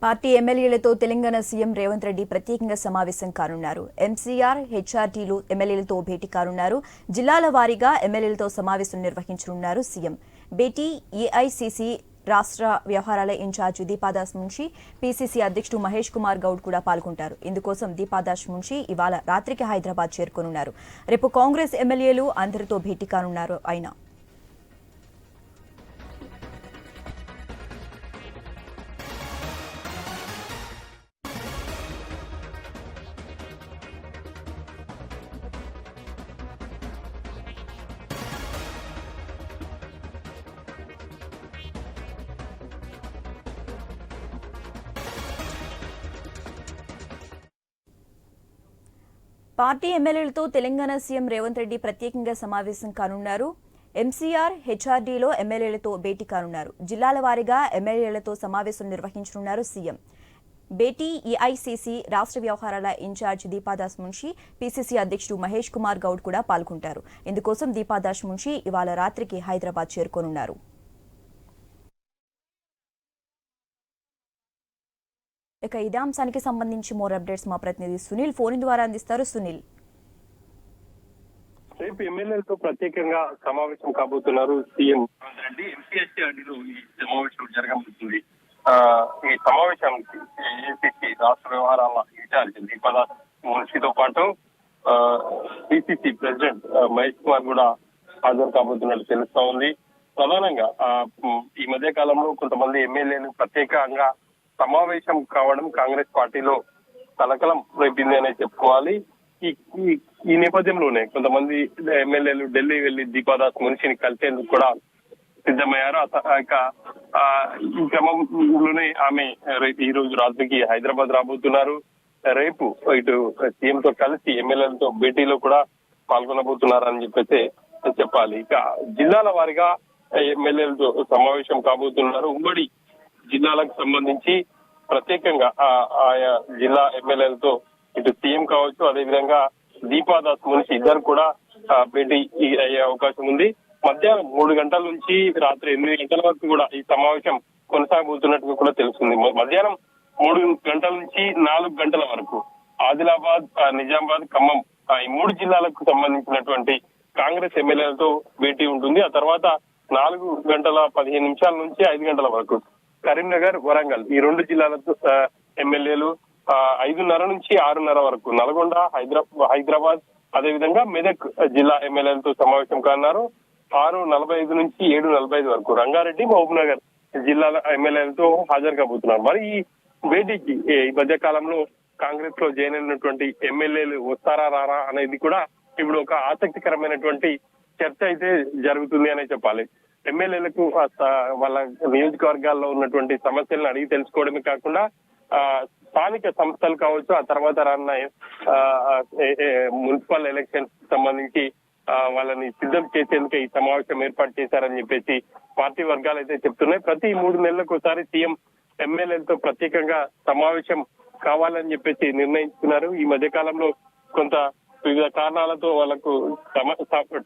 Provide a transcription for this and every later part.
Party ఎమ్మెల్యేలతో Telangana CM Revanth Reddy ప్రత్యేకంగా సమావేశం కానున్నారు. ఎంసీఆర్, హెచ్ఆర్టీలు ఎమ్మెల్యేలతో భేటీ కానున్నారు. జిల్లాల వారీగా ఎమ్మెల్యేలతో సమావేశం నిర్వహించనున్నారు సీఎం. భేటీ ఏఐసీసీ రాష్ట్ర వ్యవహారాల ఇన్ఛార్జ్ దీపాదాస్ మున్షి, పీసీసీ అధ్యక్షుడు మహేష్ కుమార్ గౌడ్ కూడా పాల్గొంటారు. ఇందుకోసం దీపాదాస్ మున్షి ఇవాళ రాత్రికి హైదరాబాద్ చేరుకోనున్నారు. రేపు కాంగ్రెస్ ఎమ్మెల్యేలు అందరితో భేటీ కానున్నారు. ఆయన పార్టీ ఎమ్మెల్యేలతో తెలంగాణ సీఎం రేవంత్ రెడ్డి ప్రత్యేకంగా సమావేశం కానున్నారు. ఎంసీఆర్, హెచ్ఆర్డీలో ఎమ్మెల్యేలతో భేటీ కానున్నారు. జిల్లాల వారీగా ఎమ్మెల్యేలతో సమావేశం నిర్వహించనున్నారు సీఎం. భేటీ ఏఐసీసీ రాష్ట్ర వ్యవహారాల ఇన్ఛార్జ్ దీపాదాస్ మున్షి, పీసీసీ అధ్యక్షుడు మహేష్ కుమార్ గౌడ్ కూడా పాల్గొంటారు. ఇందుకోసం దీపాదాస్ మున్షి ఇవాళ రాత్రికి హైదరాబాద్ చేరుకోనున్నారు. ఇక ఇదే అంశానికి సంబంధించి మోర్ అప్డేట్స్ మా ప్రతినిధి సునీల్ ఫోన్ ద్వారా అందిస్తారు. సునీల్, రేపు ఎమ్మెల్యేలతో ప్రత్యేకంగా సమావేశం కాబోతున్నారు సీఎం రేవంత్ రెడ్డి. ఎంపీఎస్సీఆర్డీలో ఈ సమావేశం జరగబోతుంది. ఈ సమావేశానికి ఏఐసీసీ రాష్ట్ర వ్యవహారాల ఇన్ఛార్జ్ దీపాదాస్ మున్షితో పాటు పిసిసి ప్రెసిడెంట్ మహేష్ కుమార్ కూడా హాజరు కాబోతున్నట్టు తెలుస్తా ఉంది. ప్రధానంగా ఈ మధ్య కాలంలో కొంతమంది ఎమ్మెల్యేలు ప్రత్యేకంగా సమావేశం కావడం కాంగ్రెస్ పార్టీలో కలకలం రేపింది అనే చెప్పుకోవాలి. ఈ నేపథ్యంలోనే కొంతమంది ఎమ్మెల్యేలు ఢిల్లీ వెళ్లి దీపాదాస్ మున్షిని కలిసేందుకు కూడా సిద్ధమయ్యారు. ఈ క్రమంలోనే ఆమె ఈ రోజు రాత్రికి హైదరాబాద్ రాబోతున్నారు. రేపు ఇటు సీఎంతో కలిసి ఎమ్మెల్యేలతో భేటీలో కూడా పాల్గొనబోతున్నారని చెప్పాలి. ఇక జిల్లాల వారీగా ఎమ్మెల్యేలతో సమావేశం కాబోతున్నారు. ఉమ్మడి జిల్లాలకు సంబంధించి ప్రత్యేకంగా ఆయా జిల్లా ఎమ్మెల్యేలతో ఇటు సీఎం కావచ్చు, అదేవిధంగా దీపాదాస్ మున్షి ఇద్దరు కూడా భేటీ అయ్యే అవకాశం ఉంది. మధ్యాహ్నం 3 గంటల నుంచి రాత్రి 8 గంటల వరకు కూడా ఈ సమావేశం కొనసాగబోతున్నట్టుగా కూడా తెలుస్తుంది. మధ్యాహ్నం 3 గంటల నుంచి 4 గంటల వరకు ఆదిలాబాద్, నిజామాబాద్, ఖమ్మం ఈ 3 జిల్లాలకు సంబంధించినటువంటి కాంగ్రెస్ ఎమ్మెల్యేలతో భేటీ ఉంటుంది. ఆ తర్వాత 4:15 నుంచి 5 గంటల వరకు కరీంనగర్, వరంగల్ ఈ 2 జిల్లాలకు ఎమ్మెల్యేలు 5:30 నుంచి 6:30 వరకు నల్గొండ, హైదరాబాద్ అదేవిధంగా మెదక్ జిల్లా ఎమ్మెల్యేలతో సమావేశం కానున్నారు. 6:45 నుంచి 7:45 వరకు రంగారెడ్డి, మహబూబ్ నగర్ జిల్లాల ఎమ్మెల్యేలతో హాజరు కాబోతున్నారు. మరి ఈ భేటీకి ఈ మధ్య కాలంలో కాంగ్రెస్ లో జాయిన్ అయినటువంటి ఎమ్మెల్యేలు వస్తారా రారా అనేది కూడా ఇప్పుడు ఒక ఆసక్తికరమైనటువంటి చర్చ అయితే జరుగుతుంది అనే చెప్పాలి. ఎమ్మెల్యేలకు వాళ్ళ నియోజకవర్గాల్లో ఉన్నటువంటి సమస్యలను అడిగి తెలుసుకోవడమే కాకుండా స్థానిక సంస్థలు కావచ్చు, ఆ తర్వాత రానున్న మున్సిపల్ ఎలక్షన్స్ సంబంధించి వాళ్ళని సిద్ధం చేసేందుకే ఈ సమావేశం ఏర్పాటు చేశారని చెప్పేసి పార్టీ వర్గాలు అయితే చెప్తున్నాయి. ప్రతి 3 నెలలకు ఒకసారి సీఎం ఎమ్మెల్యేలతో ప్రత్యేకంగా సమావేశం కావాలని చెప్పేసి నిర్ణయించుకున్నారు. ఈ మధ్య కాలంలో కొంత వివిధ కారణాలతో వాళ్ళకు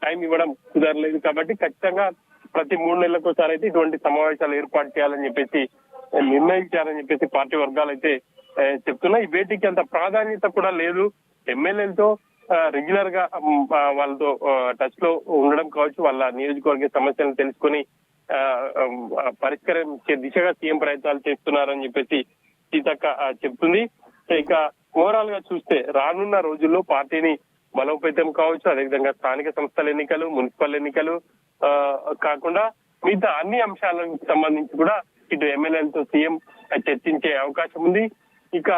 టైం ఇవ్వడం కుదరలేదు కాబట్టి ఖచ్చితంగా ప్రతి 3 నెలలకు ఒకసారి అయితే ఇటువంటి సమావేశాలు ఏర్పాటు చేయాలని చెప్పేసి నిర్ణయించారని చెప్పేసి పార్టీ వర్గాలు అయితే చెప్తున్నాయి. ఈ భేటీకి అంత ప్రాధాన్యత కూడా లేదు. ఎమ్మెల్యేలతో రెగ్యులర్ గా వాళ్ళతో టచ్ లో ఉండడం కావచ్చు, వాళ్ళ నియోజకవర్గ సమస్యలను తెలుసుకొని పరిష్కరించే దిశగా సీఎం ప్రయత్నాలు చేస్తున్నారని చెప్పేసి సీతక్క చెప్తుంది. ఇక ఓవరాల్ గా చూస్తే రానున్న రోజుల్లో పార్టీని బలోపేతం కావచ్చు, అదేవిధంగా స్థానిక సంస్థల ఎన్నికలు, మున్సిపల్ ఎన్నికలు కాకుండా మిగతా అన్ని అంశాలకు సంబంధించి కూడా ఇటు ఎమ్మెల్యేలతో సీఎం చర్చించే అవకాశం ఉంది. ఇక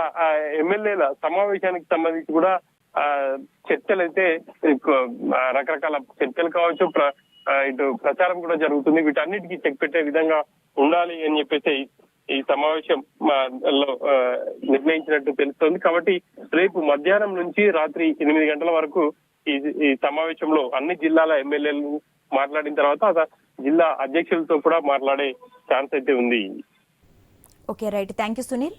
ఎమ్మెల్యేల సమావేశానికి సంబంధించి కూడా చర్చలు అయితే రకరకాల చర్చలు కావచ్చు, ఇటు ప్రచారం కూడా జరుగుతుంది. వీటన్నిటికీ చెక్ పెట్టే విధంగా ఉండాలి అని చెప్పేసి ఈ సమావేశం లో నిర్ణయించినట్టు తెలుస్తోంది. కాబట్టి రేపు మధ్యాహ్నం నుంచి రాత్రి 8 గంటల వరకు ఈ సమావేశంలో అన్ని జిల్లాల ఎమ్మెల్యేలు మాట్లాడిన తర్వాత జిల్లా అధ్యక్షులతో కూడా మాట్లాడే ఛాన్స్ అయితే ఉంది. Okay, right. Thank you Sunil.